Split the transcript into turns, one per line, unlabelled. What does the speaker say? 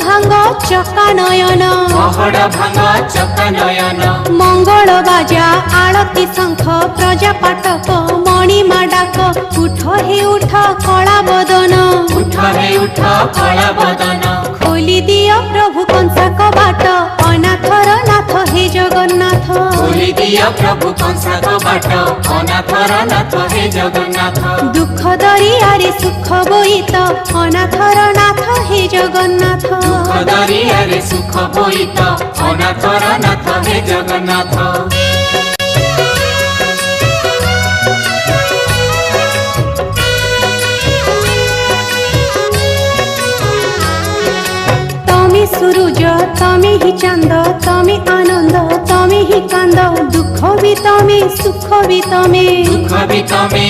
भांग चका नयन
पहड़ भांग चका नयन
मंगल बाजा आळती शंख प्रजा पाटक मणिमा डाक उठ हे उठ कला बदन
उठ हे उठ कला बदन
खोली दियो प्रभु कंसा कबाट अनाथर नाथ हे जगन्नाथ
खोली दियो प्रभु कंसा कबाट अनाथर नाथ हे जगन्नाथ
दुख दरियारे सुख बोईत अनाथर नाथ हे जगन्नाथ
दुख दरियारे सुख बोईत अनाथर नाथ हे जगन्नाथ
सूरज तमे ही चांद तमे आनंद तमे ही कांद दुख भी तमे सुख भी तमे
दुख भी तमे